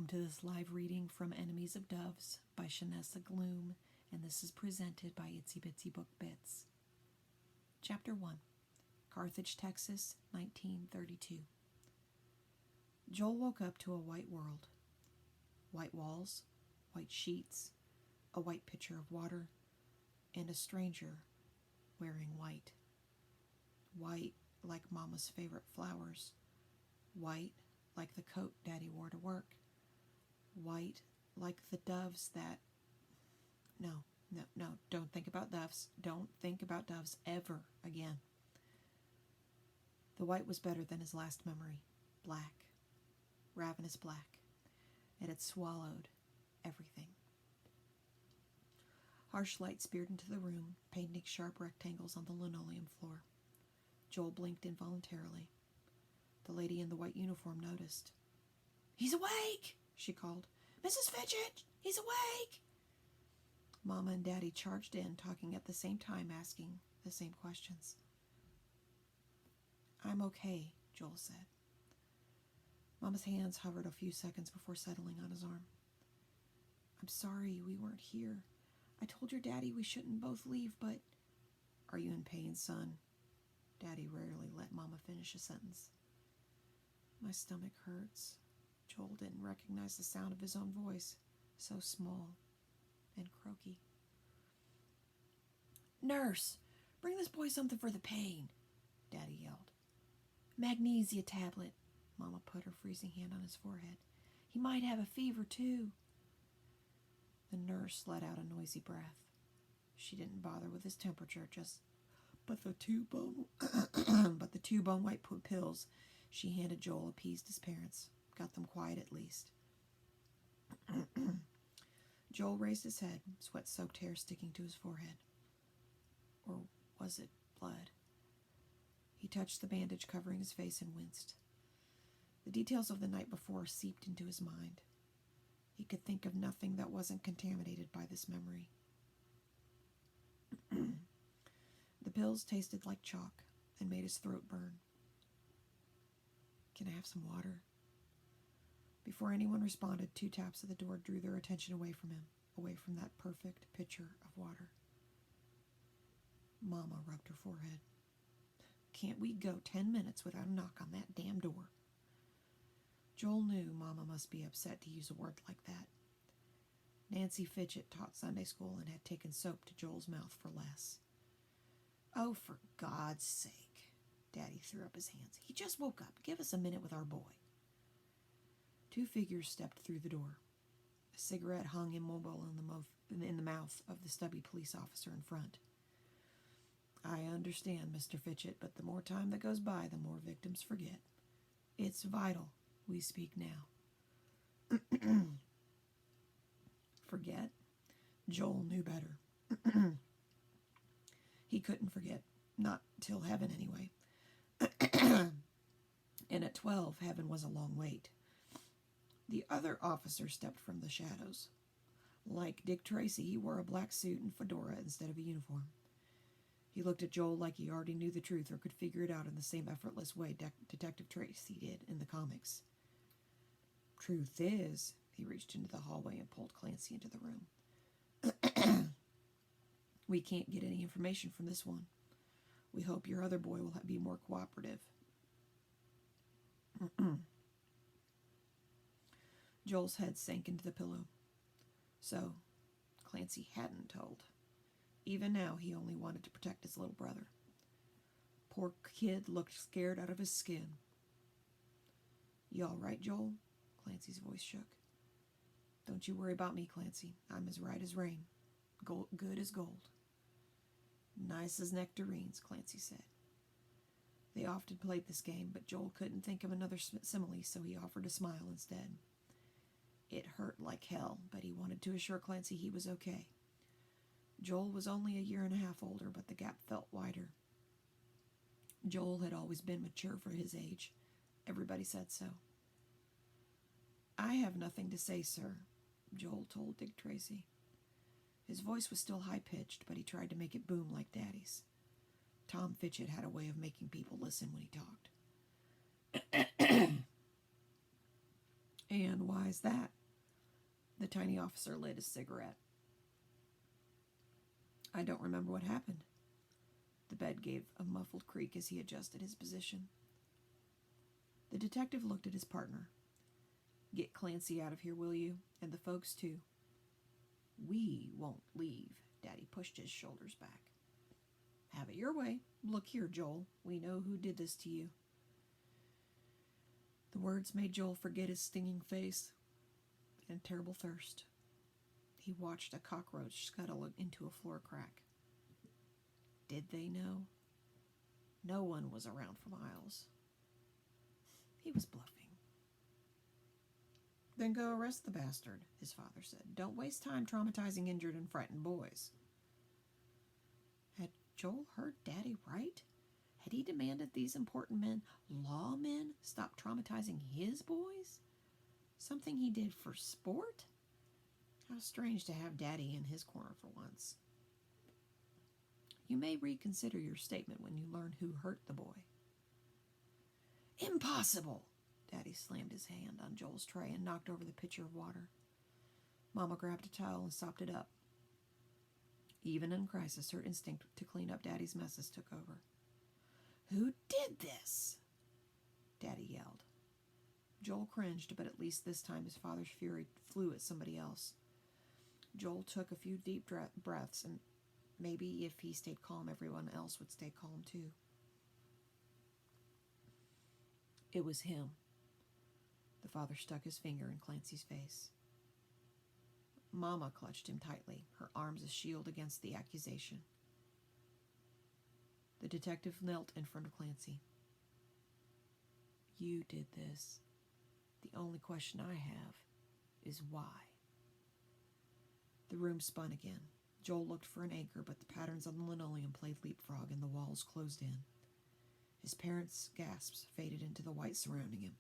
Welcome to this live reading from Enemies of Doves by Shanessa Gluhm, and this is presented by Itsy Bitsy Book Bits. Chapter 1, Carthage, Texas, 1932. Joel woke up to a white world. White walls, white sheets, a white pitcher of water, and a stranger wearing white. White like Mama's favorite flowers. White like the coat Daddy wore to work. White like the doves that... No, don't think about doves. Don't think about doves ever again. The white was better than his last memory. Black. Ravenous black. It had swallowed everything. Harsh light speared into the room, painting sharp rectangles on the linoleum floor. Joel blinked involuntarily. The lady in the white uniform noticed. "He's awake!" she called. "Mrs. Fidget, he's awake!" Mama and Daddy charged in, talking at the same time, asking the same questions. "I'm okay," Joel said. Mama's hands hovered a few seconds before settling on his arm. "I'm sorry we weren't here. I told your Daddy we shouldn't both leave, but..." "Are you in pain, son?" Daddy rarely let Mama finish a sentence. "My stomach hurts." Joel didn't recognize the sound of his own voice, so small and croaky. "Nurse, bring this boy something for the pain," Daddy yelled. "Magnesia tablet." Mama put her freezing hand on his forehead. "He might have a fever, too." The nurse let out a noisy breath. She didn't bother with his temperature, but the two bone white pills she handed Joel appeased his parents, got them quiet at least. Joel raised his head, sweat-soaked hair sticking to his forehead. Or was it blood? He touched the bandage covering his face and winced. The details of the night before seeped into his mind. He could think of nothing that wasn't contaminated by this memory. The pills tasted like chalk and made his throat burn. "Can I have some water?" Before anyone responded, 2 taps at the door drew their attention away from him, away from that perfect pitcher of water. Mama rubbed her forehead. "Can't we go 10 minutes without a knock on that damn door?" Joel knew Mama must be upset to use a word like that. Nancy Fidget taught Sunday school and had taken soap to Joel's mouth for less. "Oh, for God's sake." Daddy threw up his hands. "He just woke up. Give us a minute with our boy." 2 figures stepped through the door. A cigarette hung immobile in the mouth of the stubby police officer in front. "I understand, Mr. Fidget, but the more time that goes by, the more victims forget. It's vital we speak now." Forget? Joel knew better. He couldn't forget. Not till heaven, anyway. And at 12, heaven was a long wait. The other officer stepped from the shadows. Like Dick Tracy, he wore a black suit and fedora instead of a uniform. He looked at Joel like he already knew the truth or could figure it out in the same effortless way Detective Tracy did in the comics. "Truth is," he reached into the hallway and pulled Clancy into the room. "We can't get any information from this one. We hope your other boy will be more cooperative." Joel's head sank into the pillow. So, Clancy hadn't told. Even now, he only wanted to protect his little brother. Poor kid looked scared out of his skin. "You all right, Joel?" Clancy's voice shook. "Don't you worry about me, Clancy. I'm as right as rain. Good as gold." "Nice as nectarines," Clancy said. They often played this game, but Joel couldn't think of another simile, so he offered a smile instead. It hurt like hell, but he wanted to assure Clancy he was okay. Joel was only a year and a half older, but the gap felt wider. Joel had always been mature for his age. Everybody said so. "I have nothing to say, sir," Joel told Dick Tracy. His voice was still high-pitched, but he tried to make it boom like Daddy's. Tom Fidget had a way of making people listen when he talked. And why's that? The tiny officer lit his cigarette. I don't remember what happened. The bed gave a muffled creak as he adjusted his position. The detective looked at his partner. Get Clancy out of here, will you? And the folks, too. We won't leave. Daddy pushed his shoulders back. Have it your way. Look here, Joel. We know who did this to you. The words made Joel forget his stinging face and terrible thirst. He watched a cockroach scuttle into a floor crack. Did they know? No one was around for miles. He was bluffing. Then go arrest the bastard, his father said. Don't waste time traumatizing injured and frightened boys. Had Joel heard Daddy right? Had he demanded these important men, lawmen, stop traumatizing his boys? Something he did for sport? How strange to have Daddy in his corner for once. You may reconsider your statement when you learn who hurt the boy. Impossible! Daddy slammed his hand on Joel's tray and knocked over the pitcher of water. Mama grabbed a towel and sopped it up. Even in crisis, her instinct to clean up Daddy's messes took over. Who did this? Daddy yelled. Joel cringed, but at least this time his father's fury flew at somebody else. Joel took a few deep breaths, and maybe if he stayed calm, everyone else would stay calm too. It was him. The father stuck his finger in Clancy's face. Mama clutched him tightly, her arms a shield against the accusation. The detective knelt in front of Clancy. You did this. The only question I have is why. The room spun again. Joel looked for an anchor, but the patterns on the linoleum played leapfrog and the walls closed in. His parents' gasps faded into the white surrounding him.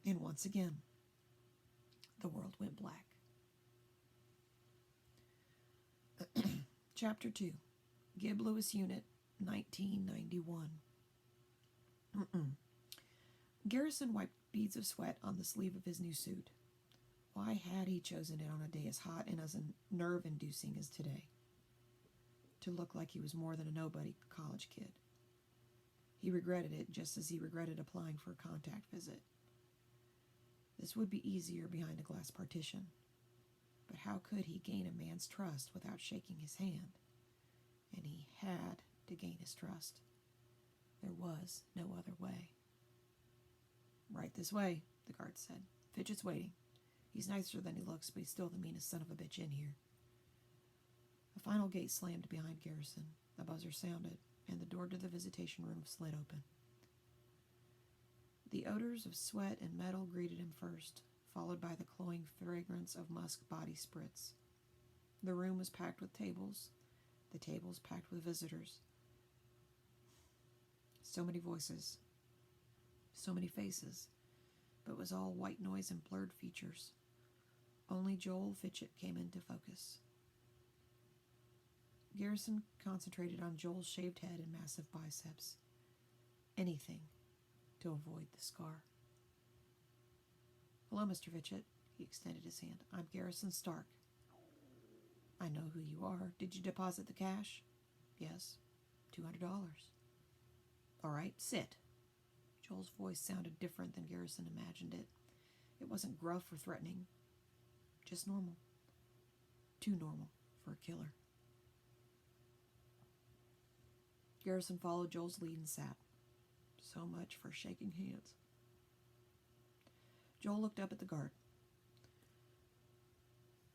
And once again, the world went black. Chapter 2. Gib Lewis Unit, 1991. Garrison wiped beads of sweat on the sleeve of his new suit. Why had he chosen it on a day as hot and as nerve-inducing as today? To look like he was more than a nobody college kid. He regretted it just as he regretted applying for a contact visit. This would be easier behind a glass partition. But how could he gain a man's trust without shaking his hand? And he had to gain his trust. There was no other way. Right this way, the guard said. Fidget's waiting. He's nicer than he looks, but he's still the meanest son of a bitch in here. A final gate slammed behind Garrison. A buzzer sounded, and the door to the visitation room slid open. The odors of sweat and metal greeted him first, followed by the cloying fragrance of musk body spritz. The room was packed with tables, the tables packed with visitors. So many voices, so many faces, but it was all white noise and blurred features. Only Joel Fitchett came into focus. Garrison concentrated on Joel's shaved head and massive biceps. Anything to avoid the scar. Hello, Mr. Fitchett. He extended his hand. I'm Garrison Stark. I know who you are. Did you deposit the cash? Yes. $200. All right, sit. Joel's voice sounded different than Garrison imagined it. It wasn't gruff or threatening. Just normal. Too normal for a killer. Garrison followed Joel's lead and sat. So much for shaking hands. Joel looked up at the guard.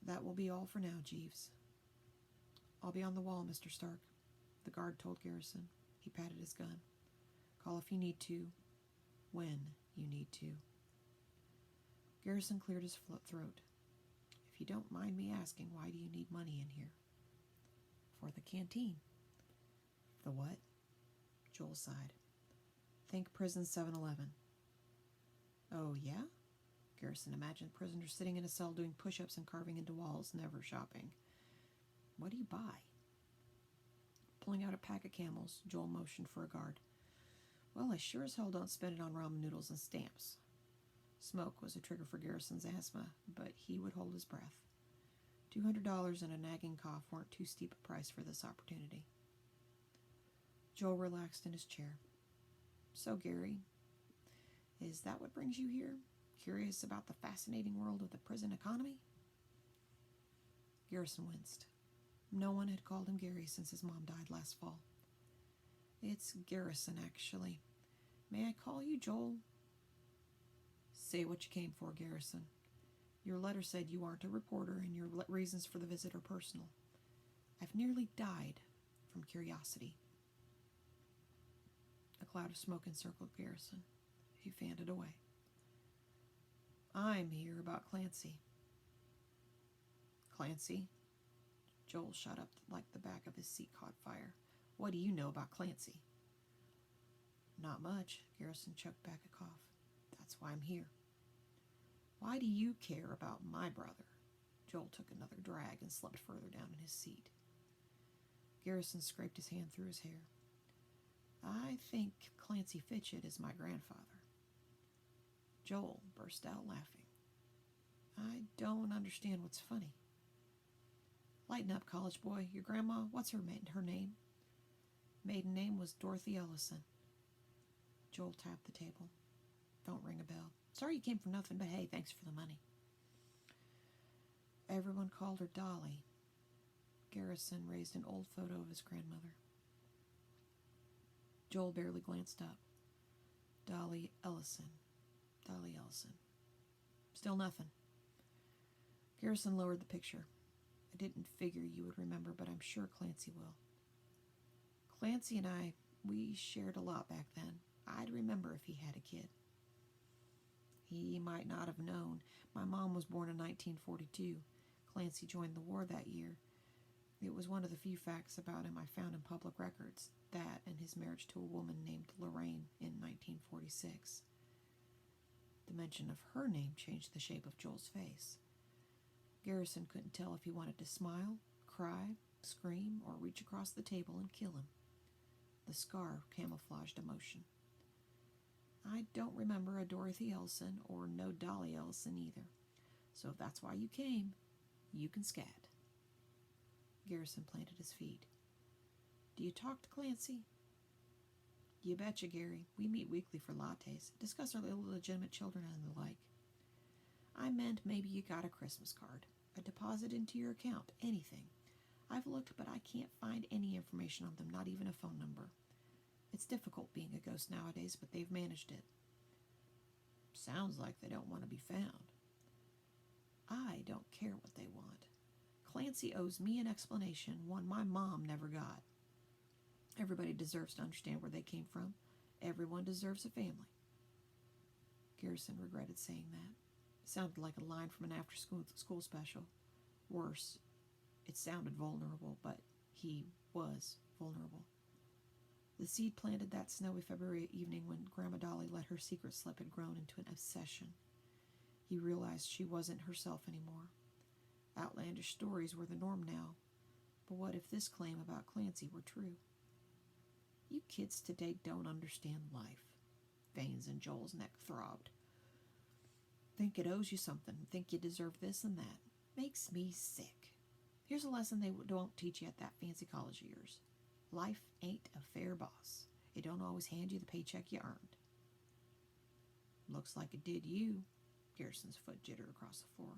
That will be all for now, Jeeves. I'll be on the wall, Mr. Stark, the guard told Garrison. He patted his gun. Call if you need to, when you need to. Garrison cleared his throat. If you don't mind me asking, why do you need money in here? For the canteen. The what? Joel sighed. Think prison 7-Eleven. Oh, yeah? Garrison imagined prisoners sitting in a cell doing push-ups and carving into walls, never shopping. What do you buy? Pulling out a pack of Camels, Joel motioned for a guard. Well, I sure as hell don't spend it on ramen noodles and stamps. Smoke was a trigger for Garrison's asthma, but he would hold his breath. $200 and a nagging cough weren't too steep a price for this opportunity. Joel relaxed in his chair. So, Gary, is that what brings you here? Curious about the fascinating world of the prison economy? Garrison winced. No one had called him Gary since his mom died last fall. It's Garrison, actually. May I call you Joel? Say what you came for, Garrison. Your letter said you aren't a reporter and your reasons for the visit are personal. I've nearly died from curiosity. A cloud of smoke encircled Garrison. He fanned it away. I'm here about Clancy. Clancy? Joel shot up like the back of his seat caught fire. What do you know about Clancy? Not much. Garrison choked back a cough. That's why I'm here. Why do you care about my brother? Joel took another drag and slept further down in his seat. Garrison scraped his hand through his hair. I think Clancy Fitchett is my grandfather. Joel burst out laughing. I don't understand what's funny. Lighten up, college boy. Your grandma, what's her name? Maiden name was Dorothy Ellison. Joel tapped the table. Don't ring a bell. Sorry you came for nothing, but hey, thanks for the money. Everyone called her Dolly. Garrison raised an old photo of his grandmother. Joel barely glanced up. Dolly Ellison. Dolly Ellison. Still nothing. Garrison lowered the picture. I didn't figure you would remember, but I'm sure Clancy will. Clancy and I, we shared a lot back then. I'd remember if he had a kid. He might not have known. My mom was born in 1942. Clancy joined the war that year. It was one of the few facts about him I found in public records, that and his marriage to a woman named Lorraine in 1946. The mention of her name changed the shape of Joel's face. Garrison couldn't tell if he wanted to smile, cry, scream, or reach across the table and kill him. The scar camouflaged emotion. I don't remember a Dorothy Ellison or no Dolly Ellison either. So if that's why you came, you can scat. Garrison planted his feet. Do you talk to Clancy? You betcha, Gary. We meet weekly for lattes, discuss our illegitimate children and the like. I meant maybe you got a Christmas card, a deposit into your account, anything. I've looked, but I can't find any information on them, not even a phone number. It's difficult being a ghost nowadays, but they've managed it. Sounds like they don't want to be found. I don't care what they want. Clancy owes me an explanation, one my mom never got. Everybody deserves to understand where they came from. Everyone deserves a family. Garrison regretted saying that. It sounded like a line from an after-school special. Worse, it sounded vulnerable, but he was vulnerable. The seed planted that snowy February evening when Grandma Dolly let her secret slip had grown into an obsession. He realized she wasn't herself anymore. Outlandish stories were the norm now, but what if this claim about Clancy were true? You kids today don't understand life. Veins in Joel's neck throbbed. Think it owes you something, think you deserve this and that. Makes me sick. Here's a lesson they don't teach you at that fancy college of yours. Life ain't a fair boss. It don't always hand you the paycheck you earned. Looks like it did you. Garrison's foot jittered across the floor.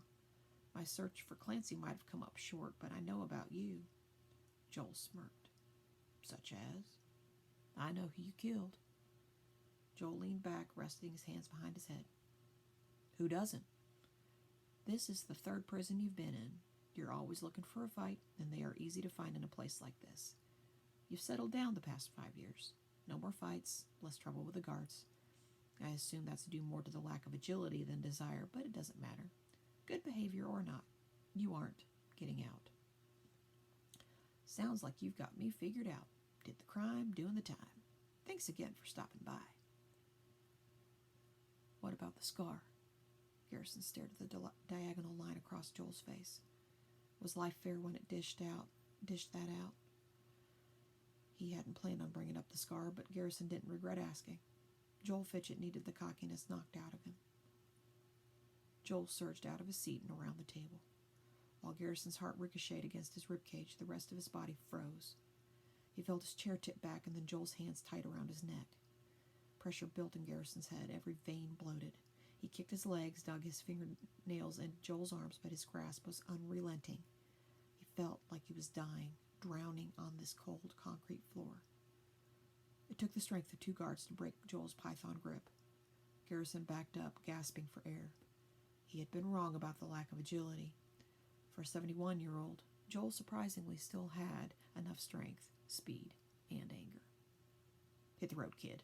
My search for Clancy might have come up short, but I know about you. Joel smirked. Such as? I know who you killed. Joel leaned back, resting his hands behind his head. Who doesn't? This is the third prison you've been in. You're always looking for a fight, and they are easy to find in a place like this. You've settled down the past 5 years. No more fights, less trouble with the guards. I assume that's due more to the lack of agility than desire, but it doesn't matter. Good behavior or not, you aren't getting out. Sounds like you've got me figured out. Did the crime, doing the time. Thanks again for stopping by. What about the scar? Garrison stared at the diagonal line across Joel's face. Was life fair when it dished that out? He hadn't planned on bringing up the scar, but Garrison didn't regret asking. Joel Fitchett needed the cockiness knocked out of him. Joel surged out of his seat and around the table. While Garrison's heart ricocheted against his ribcage, the rest of his body froze. He felt his chair tip back and then Joel's hands tight around his neck. Pressure built in Garrison's head, every vein bloated. He kicked his legs, dug his fingernails into Joel's arms, but his grasp was unrelenting. He felt like he was dying, drowning on this cold concrete floor. It took the strength of 2 guards to break Joel's python grip. Garrison backed up, gasping for air. He had been wrong about the lack of agility. For a 71-year-old, Joel surprisingly still had enough strength, speed, and anger. "Hit the road, kid,"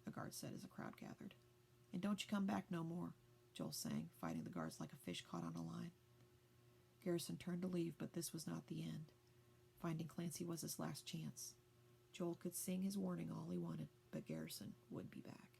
a guard said as a crowd gathered. "And don't you come back no more," Joel sang, fighting the guards like a fish caught on a line. Garrison turned to leave, but this was not the end. Finding Clancy was his last chance. Joel could sing his warning all he wanted, but Garrison would be back.